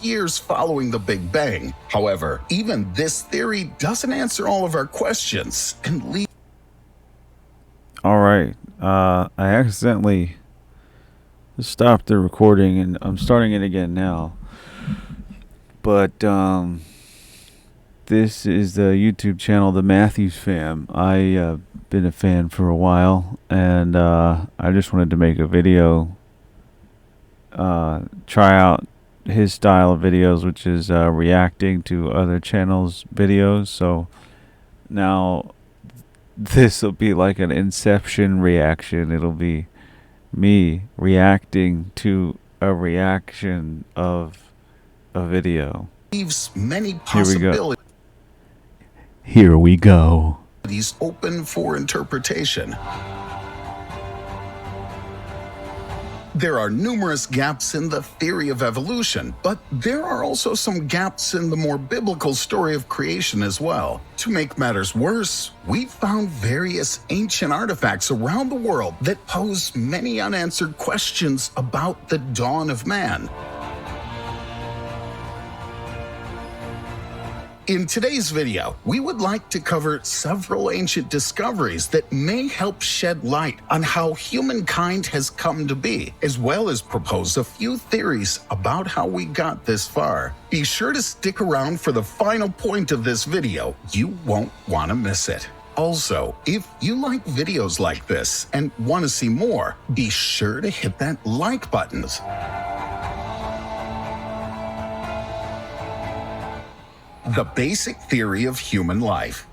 years following the Big Bang. However, even this theory doesn't answer all of our questions and leave. All right. I accidentally stopped the recording and I'm starting it again now. But this is the YouTube channel, The Matthews Fam. I've been a fan for a while, and I just wanted to make a video, try out his style of videos, which is reacting to other channels' videos. So now this will be like an Inception reaction. It'll be me reacting to a reaction of a video. Leaves many possibilities. Here we go. Open for interpretation. There are numerous gaps in the theory of evolution, but there are also some gaps in the more biblical story of creation as well. To make matters worse, we found various ancient artifacts around the world that pose many unanswered questions about the dawn of man. In today's video, we would like to cover several ancient discoveries that may help shed light on how humankind has come to be, as well as propose a few theories about how we got this far. Be sure to stick around for the final point of this video. You won't want to miss it. Also, if you like videos like this and want to see more, be sure to hit that like button. The basic theory of human life.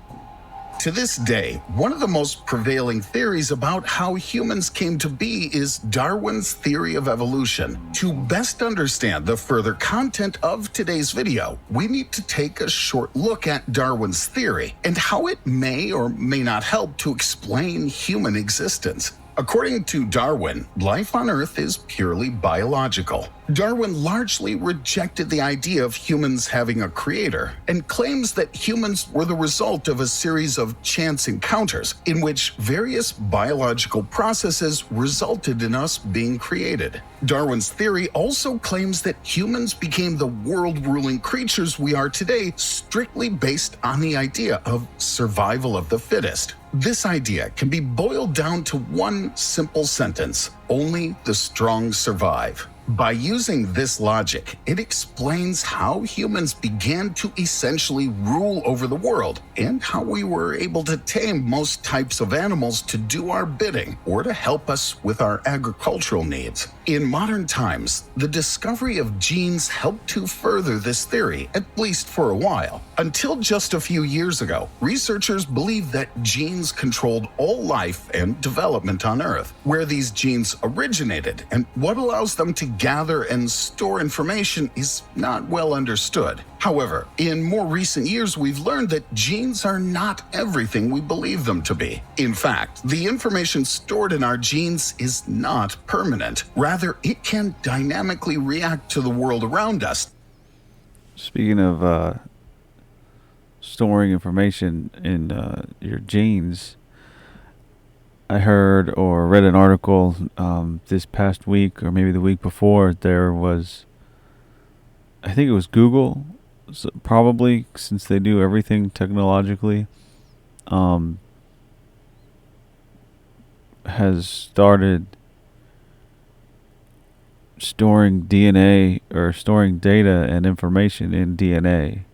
To this day, one of the most prevailing theories about how humans came to be is Darwin's theory of evolution. To best understand the further content of today's video, we need to take a short look at Darwin's theory and how it may or may not help to explain human existence. According to Darwin, life on Earth is purely biological. Darwin largely rejected the idea of humans having a creator and claims that humans were the result of a series of chance encounters in which various biological processes resulted in us being created. Darwin's theory also claims that humans became the world-ruling creatures we are today strictly based on the idea of survival of the fittest. This idea can be boiled down to one simple sentence: only the strong survive. By using this logic, it explains how humans began to essentially rule over the world and how we were able to tame most types of animals to do our bidding or to help us with our agricultural needs. In modern times, the discovery of genes helped to further this theory, at least for a while. Until just a few years ago, researchers believed that genes controlled all life and development on Earth, where these genes originated and what allows them to gather and store information is not well understood. However, in more recent years, we've learned that genes are not everything we believe them to be. In fact, the information stored in our genes is not permanent. Rather, it can dynamically react to the world around us. Speaking of storing information in your genes, I heard or read an article this past week, or maybe the week before, there was, I think it was Google, probably, since they do everything technologically, has started storing DNA, or storing data and information in DNA.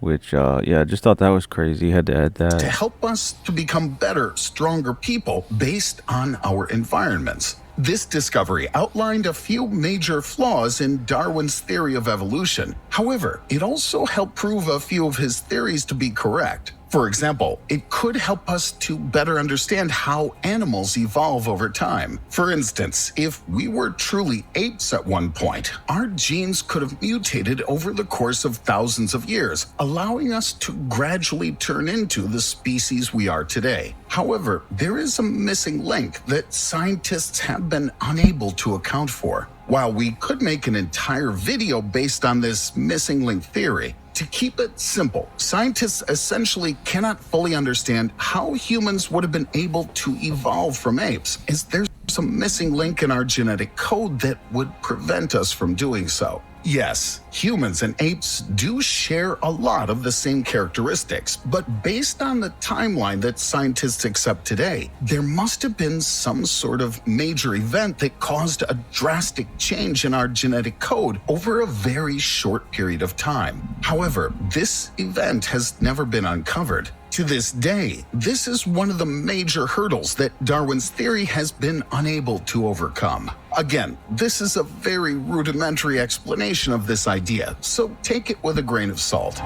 Which, yeah, I just thought that was crazy. Had to add that. To help us to become better, stronger people based on our environments. This discovery outlined a few major flaws in Darwin's theory of evolution. However, it also helped prove a few of his theories to be correct. For example, it could help us to better understand how animals evolve over time. For instance, if we were truly apes at one point, our genes could have mutated over the course of thousands of years, allowing us to gradually turn into the species we are today. However, there is a missing link that scientists have been unable to account for. While we could make an entire video based on this missing link theory, to keep it simple, scientists essentially cannot fully understand how humans would have been able to evolve from apes, as there's some missing link in our genetic code that would prevent us from doing so. Yes, humans and apes do share a lot of the same characteristics, but based on the timeline that scientists accept today, there must have been some sort of major event that caused a drastic change in our genetic code over a very short period of time. However, this event has never been uncovered. To this day, this is one of the major hurdles that Darwin's theory has been unable to overcome. Again, this is a very rudimentary explanation of this idea, so take it with a grain of salt.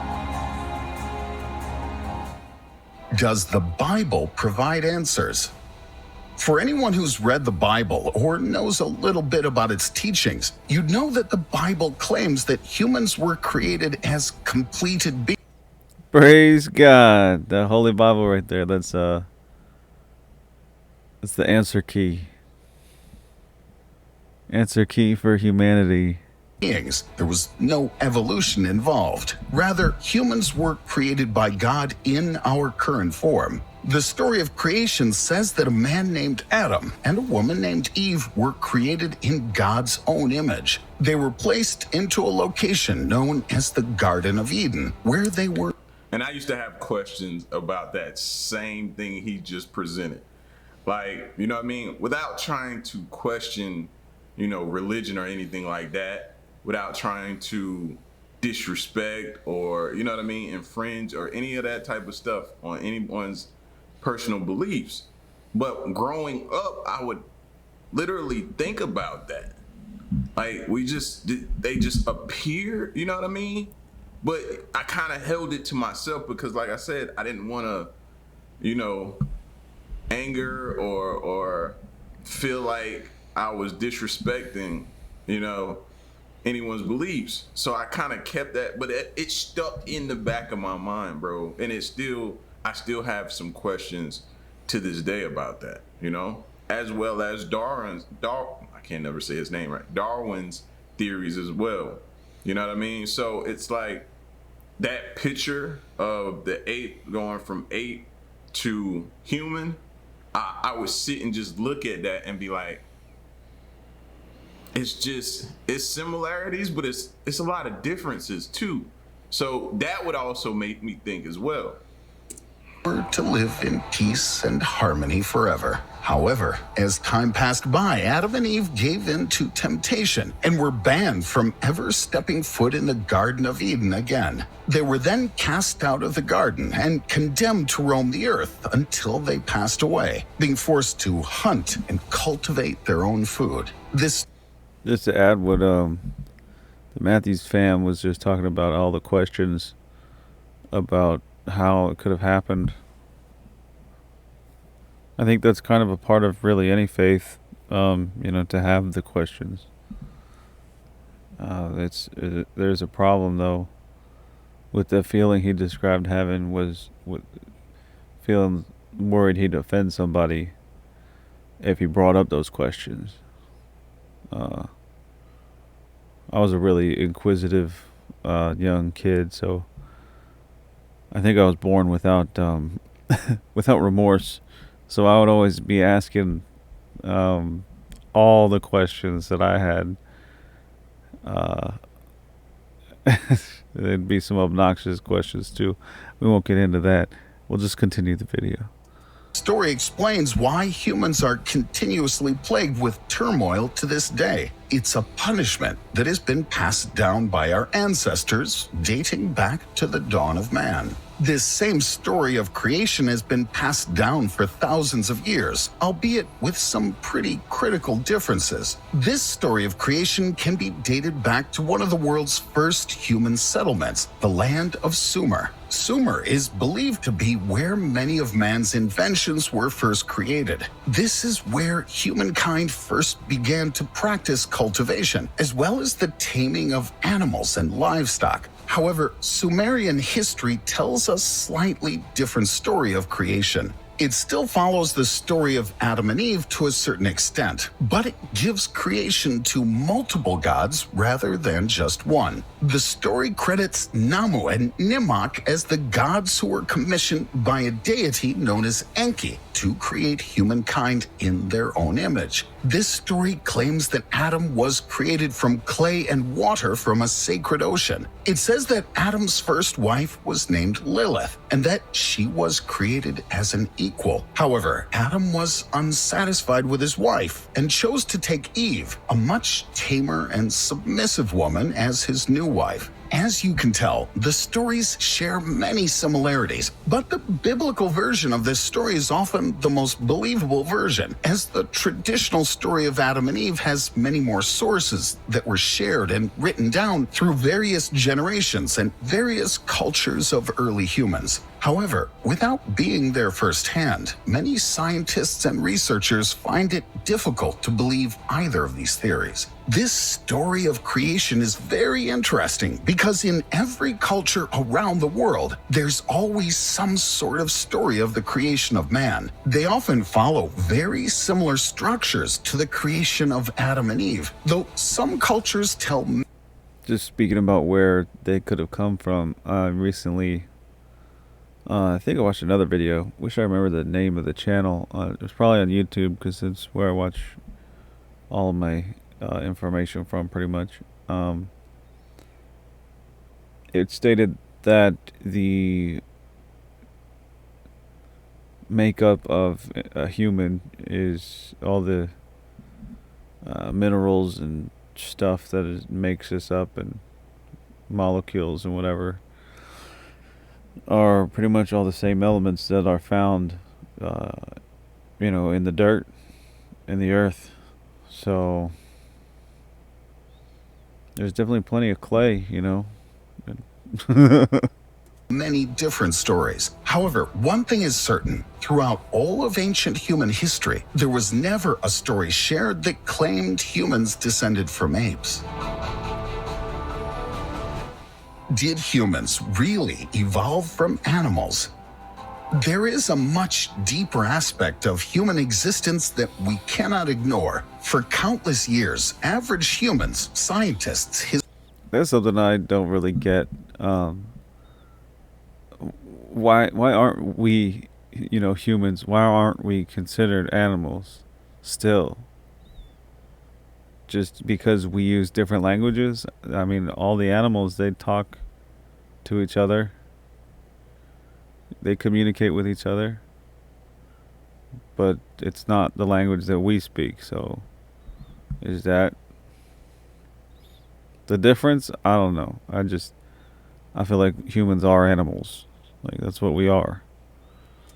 Does the Bible provide answers? For anyone who's read the Bible or knows a little bit about its teachings, you'd know that the Bible claims that humans were created as completed beings. Praise God. The Holy Bible right there. That's the answer key. Answer key for humanity. There was no evolution involved. Rather, humans were created by God in our current form. The story of creation says that a man named Adam and a woman named Eve were created in God's own image. They were placed into a location known as the Garden of Eden, where they were. And I used to have questions about that same thing he just presented. Like, you know what I mean? Without trying to question, religion or anything like that, without trying to disrespect or, infringe or any of that type of stuff on anyone's personal beliefs. But growing up, I would literally think about that. Like, they just appear, you know what I mean? But I kind of held it to myself because, like I said, I didn't want to, anger or feel like I was disrespecting, anyone's beliefs. So I kind of kept that, but it stuck in the back of my mind, bro. And I still have some questions to this day about that, as well as I can't never say his name right. Darwin's theories as well. You know what I mean? So it's like that picture of the ape going from ape to human, I would sit and just look at that and be like, it's similarities, but it's a lot of differences too. So that would also make me think as well. To live in peace and harmony forever. However, as time passed by, Adam and Eve gave in to temptation and were banned from ever stepping foot in the Garden of Eden again. They were then cast out of the garden and condemned to roam the earth until they passed away, being forced to hunt and cultivate their own food. Just to add what the Matthews fam was just talking about, all the questions about how it could have happened. I think that's kind of a part of really any faith, to have the questions. There's a problem though with the feeling he described having, was feeling worried he'd offend somebody if he brought up those questions. I was a really inquisitive young kid, so I think I was born without without remorse. So I would always be asking all the questions that I had. There'd be some obnoxious questions too. We won't get into that. We'll just continue the video. Story explains why humans are continuously plagued with turmoil to this day. It's a punishment that has been passed down by our ancestors, dating back to the dawn of man. This same story of creation has been passed down for thousands of years, albeit with some pretty critical differences. This story of creation can be dated back to one of the world's first human settlements, the land of Sumer. Sumer is believed to be where many of man's inventions were first created. This is where humankind first began to practice cultivation, as well as the taming of animals and livestock. However, Sumerian history tells a slightly different story of creation. It still follows the story of Adam and Eve to a certain extent, but it gives creation to multiple gods rather than just one. The story credits Namu and Nimok as the gods who were commissioned by a deity known as Enki to create humankind in their own image. This story claims that Adam was created from clay and water from a sacred ocean. It says that Adam's first wife was named Lilith, and that she was created as an equal. However, Adam was unsatisfied with his wife and chose to take Eve, a much tamer and submissive woman, as his new wife. As you can tell, the stories share many similarities, but the biblical version of this story is often the most believable version, as the traditional story of Adam and Eve has many more sources that were shared and written down through various generations and various cultures of early humans. However, without being there firsthand, many scientists and researchers find it difficult to believe either of these theories. This story of creation is very interesting because in every culture around the world, there's always some sort of story of the creation of man. They often follow very similar structures to the creation of Adam and Eve, though some cultures tell... Just speaking about where they could have come from, recently... I think I watched another video. Wish I remember the name of the channel. It was probably on YouTube because it's where I watch all of my information from, pretty much. It stated that the makeup of a human is all the minerals and stuff that makes us up, and molecules and whatever, are pretty much all the same elements that are found, in the dirt, in the earth. So there's definitely plenty of clay, many different stories. However, one thing is certain. Throughout all of ancient human history, there was never a story shared that claimed humans descended from apes. Did humans really evolve from animals? There is a much deeper aspect of human existence that we cannot ignore. For countless years, average humans, scientists, That's something I don't really get. Why aren't we, humans, why aren't we considered animals still? Just because we use different languages? I mean, all the animals, they talk to each other. They communicate with each other. But it's not the language that we speak, so is that the difference? I don't know. I feel like humans are animals. Like, that's what we are.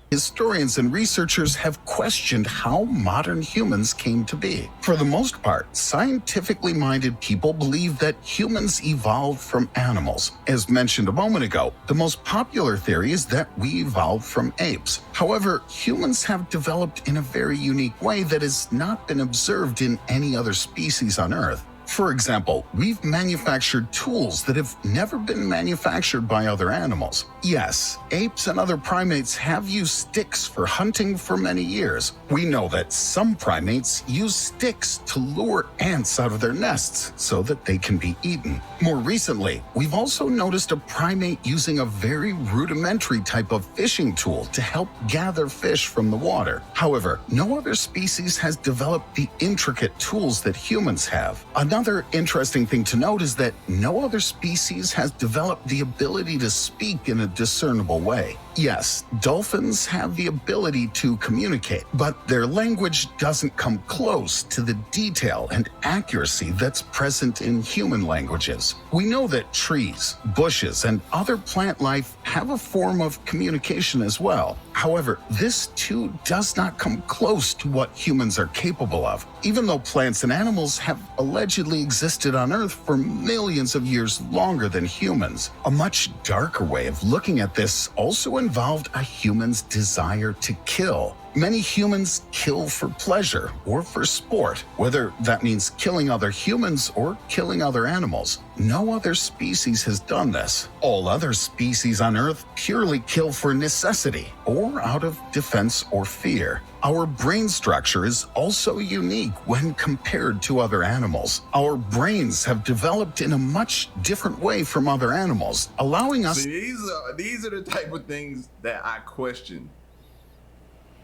Historians and researchers have questioned how modern humans came to be. For the most part, scientifically minded people believe that humans evolved from animals. As mentioned a moment ago, the most popular theory is that we evolved from apes. However, humans have developed in a very unique way that has not been observed in any other species on Earth. For example, we've manufactured tools that have never been manufactured by other animals. Yes, apes and other primates have used sticks for hunting for many years. We know that some primates use sticks to lure ants out of their nests so that they can be eaten. More recently, we've also noticed a primate using a very rudimentary type of fishing tool to help gather fish from the water. However, no other species has developed the intricate tools that humans have. Another interesting thing to note is that no other species has developed the ability to speak in a discernible way. Yes, dolphins have the ability to communicate, but their language doesn't come close to the detail and accuracy that's present in human languages. We know that trees, bushes, and other plant life have a form of communication as well. However, this too does not come close to what humans are capable of, even though plants and animals have allegedly existed on Earth for millions of years longer than humans. A much darker way of looking at this also involved a human's desire to kill. Many humans kill for pleasure or for sport, whether that means killing other humans or killing other animals. No other species has done this. All other species on Earth purely kill for necessity or out of defense or fear. Our brain structure is also unique when compared to other animals. Our brains have developed in a much different way from other animals, allowing us... See, these are the type of things that I question.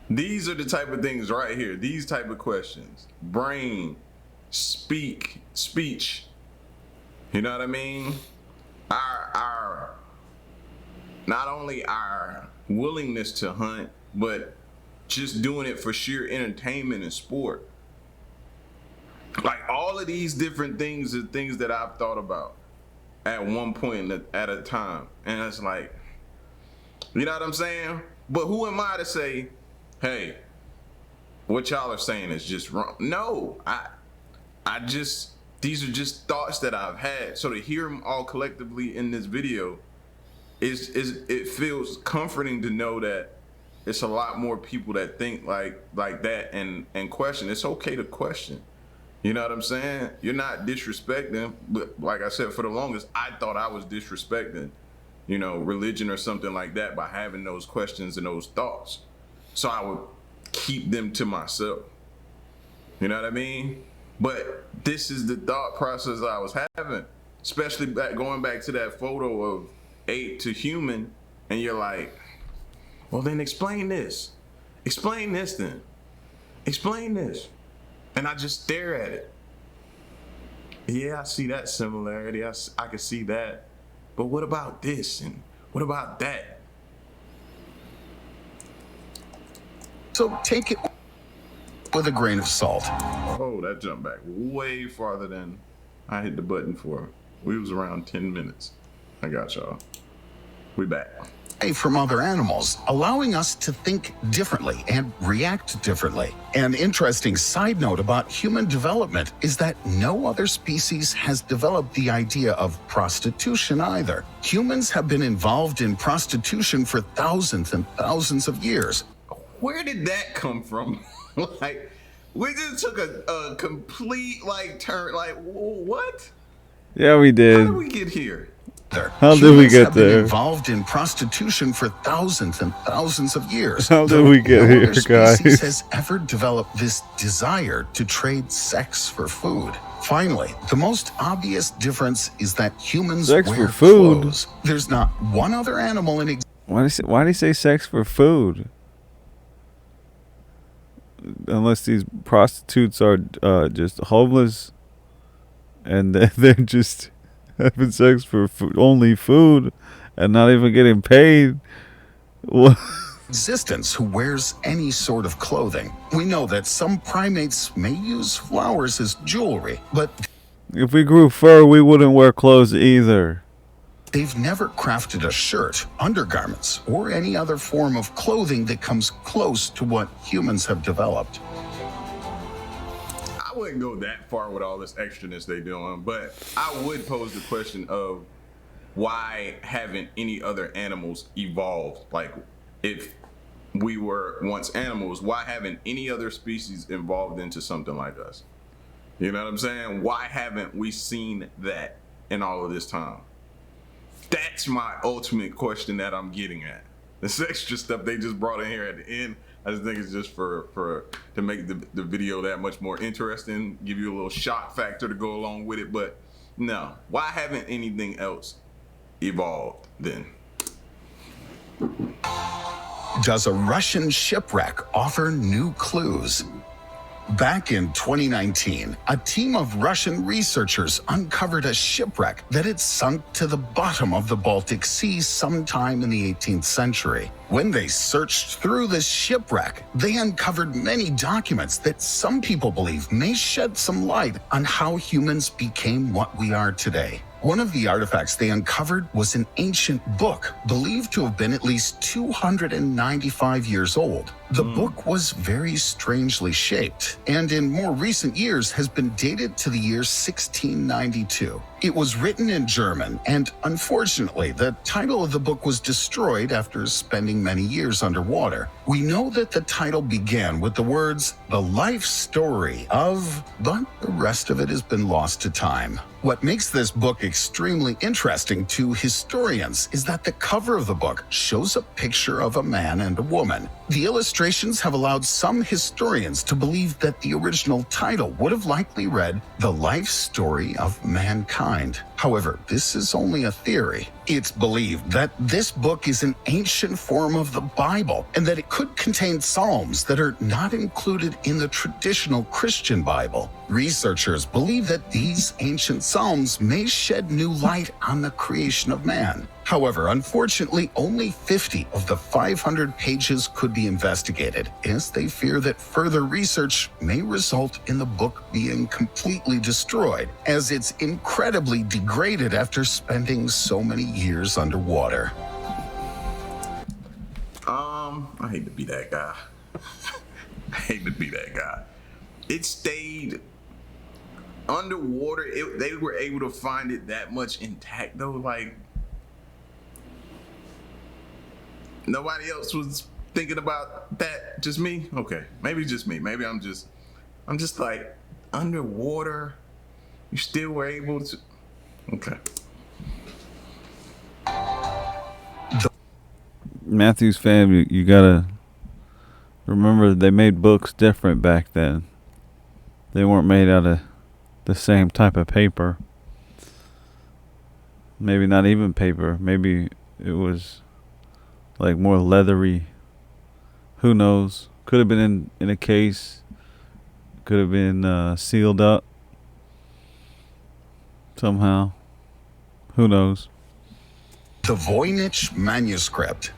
These are the type of things right here. These type of questions. Brain, speech. You know what I mean? Our not only our willingness to hunt, but just doing it for sheer entertainment and sport. Like all of these different things are things that I've thought about at one point at a time. And it's like, you know what I'm saying? But who am I to say, hey, what y'all are saying is just wrong? No, I just, these are just thoughts that I've had. So to hear them all collectively in this video it feels comforting to know that it's a lot more people that think like that and question. It's okay to question. You know what I'm saying? You're not disrespecting, but like I said, for the longest, I thought I was disrespecting, you know, religion or something like that by having those questions and those thoughts. So I would keep them to myself. You know what I mean? But this is the thought process I was having, especially going back to that photo of ape to human, and you're like, well, then explain this. Explain this then. Explain this. And I just stare at it. Yeah, I see that similarity. I can see that. But what about this? And what about that? So take it with a grain of salt. Oh, that jumped back way farther than I hit the button for. We was around 10 minutes. I got y'all. We back. From other animals, allowing us to think differently and react differently. An interesting side note about human development is that no other species has developed the idea of prostitution either. Humans have been involved in prostitution for thousands and thousands of years. Where did that come from? Like, we just took a complete turn. Like, what? Yeah, we did. How did we get here? How did we get there? Been involved in prostitution for thousands and thousands of years. How did we get here, guys? Species has ever developed this desire to trade sex for food. Finally, the most obvious difference is that humans sex wear for food. Clothes. There's not one other animal in existence. Why do you say sex for food? Unless these prostitutes are just homeless and they're just having sex for only food and not even getting paid. What? Existence who wears any sort of clothing. We know that some primates may use flowers as jewelry, but if we grew fur, we wouldn't wear clothes either. They've never crafted a shirt, undergarments, or any other form of clothing that comes close to what humans have developed. I wouldn't go that far with all this extraness they doing, but I would pose the question of why haven't any other animals evolved? Like, if we were once animals, why haven't any other species evolved into something like us? You know what I'm saying? Why haven't we seen that in all of this time? That's my ultimate question that I'm getting at. This extra stuff they just brought in here at the end, I just think it's just for to make the video that much more interesting, give you a little shock factor to go along with it. But no, why haven't anything else evolved then? Does a Russian shipwreck offer new clues? Back in 2019, a team of Russian researchers uncovered a shipwreck that had sunk to the bottom of the Baltic Sea sometime in the 18th century. When they searched through this shipwreck, they uncovered many documents that some people believe may shed some light on how humans became what we are today. One of the artifacts they uncovered was an ancient book believed to have been at least 295 years old. The book was very strangely shaped, and in more recent years has been dated to the year 1692. It was written in German, and unfortunately, the title of the book was destroyed after spending many years underwater. We know that the title began with the words, "The Life Story of," but the rest of it has been lost to time. What makes this book extremely interesting to historians is that the cover of the book shows a picture of a man and a woman. The illustrations have allowed some historians to believe that the original title would have likely read "The Life Story of Mankind." However, this is only a theory. It's believed that this book is an ancient form of the Bible and that it could contain psalms that are not included in the traditional Christian Bible. Researchers believe that these ancient psalms may shed new light on the creation of man. However, unfortunately, only 50 of the 500 pages could be investigated, as they fear that further research may result in the book being completely destroyed, as it's incredibly degraded after spending so many years underwater. I hate to be that guy. I hate to be that guy. It stayed underwater. They were able to find it that much intact, though. Like, nobody else was thinking about that. Just me? Okay. Maybe just me. Maybe I'm just like, underwater, you still were able to. Okay. Matthew's fam, you gotta remember they made books different back then. They weren't made out of the same type of paper. Maybe not even paper. Maybe it was like more leathery. Who knows? Could have been in a case. Could have been sealed up somehow. Who knows? The voynich manuscript.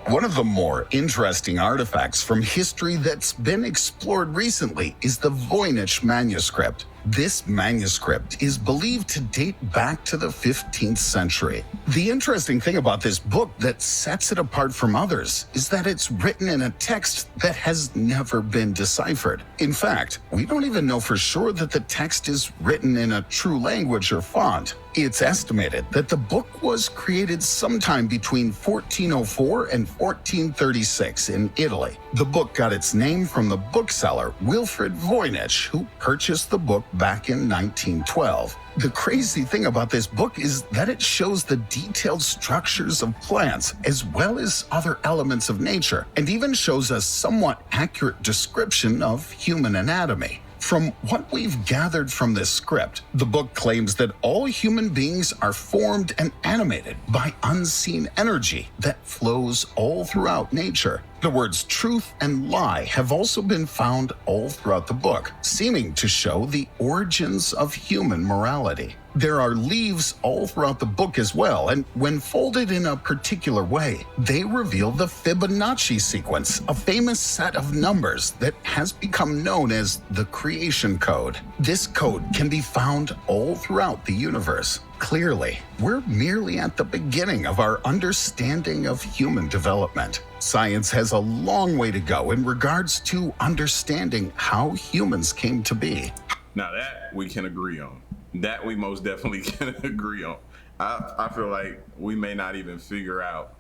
One of the more interesting artifacts from history that's been explored recently is the voynich manuscript. This manuscript is believed to date back to the 15th century. The interesting thing about this book that sets it apart from others is that it's written in a text that has never been deciphered. In fact, we don't even know for sure that the text is written in a true language or font. It's estimated that the book was created sometime between 1404 and 1436 in Italy. The book got its name from the bookseller Wilfrid Voynich, who purchased the book back in 1912. The crazy thing about this book is that it shows the detailed structures of plants as well as other elements of nature, and even shows a somewhat accurate description of human anatomy. From what we've gathered from this script, the book claims that all human beings are formed and animated by unseen energy that flows all throughout nature. The words truth and lie have also been found all throughout the book, seeming to show the origins of human morality. There are leaves all throughout the book as well, and when folded in a particular way, they reveal the Fibonacci sequence, a famous set of numbers that has become known as the creation code. This code can be found all throughout the universe. Clearly, we're merely at the beginning of our understanding of human development. Science has a long way to go in regards to understanding how humans came to be. Now that we can agree on. That we most definitely can agree on. I feel like we may not even figure out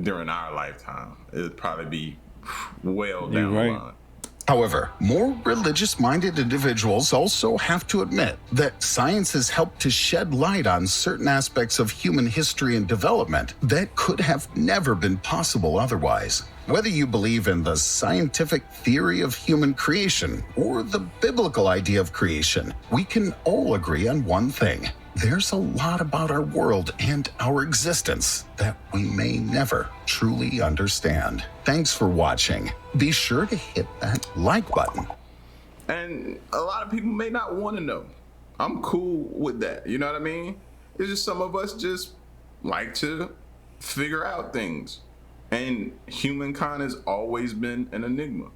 during our lifetime. It'd probably be well down the line. However, more religious-minded individuals also have to admit that science has helped to shed light on certain aspects of human history and development that could have never been possible otherwise. Whether you believe in the scientific theory of human creation or the biblical idea of creation, we can all agree on one thing. There's a lot about our world and our existence that we may never truly understand. Thanks for watching. Be sure to hit that like button. And a lot of people may not want to know. I'm cool with that. You know what I mean? It's just some of us just like to figure out things. And humankind has always been an enigma.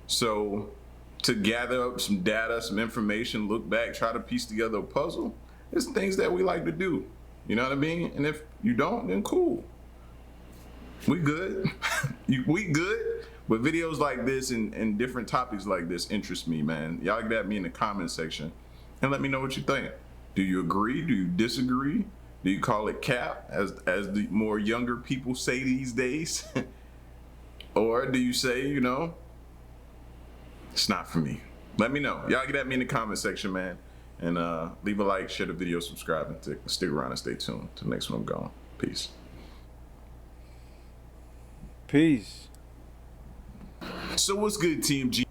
So to gather up some data, some information, look back, try to piece together a puzzle, it's things that we like to do. You know what I mean? And if you don't, then cool. We good. We good. But videos like this and different topics like this interest me, man. Y'all get at me in the comment section and let me know what you think. Do you agree? Do you disagree? Do you call it cap, as the more younger people say these days? Or do you say, you know, it's not for me? Let me know. Y'all get at me in the comment section, man. And leave a like, share the video, subscribe, and stick around and stay tuned. Till the next one, I'm gone. Peace. Peace. So what's good, Team G?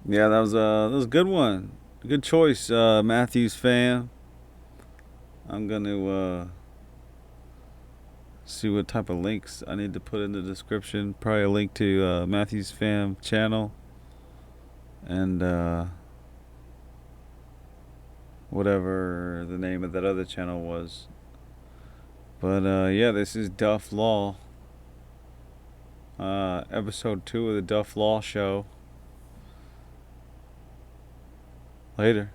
Yeah, that was a good one. Good choice, Matthews fam. I'm gonna see what type of links I need to put in the description. Probably a link to Matthews fam channel and whatever the name of that other channel was. But yeah, this is Duff Law. Episode 2 of the Duff Law Show. Later.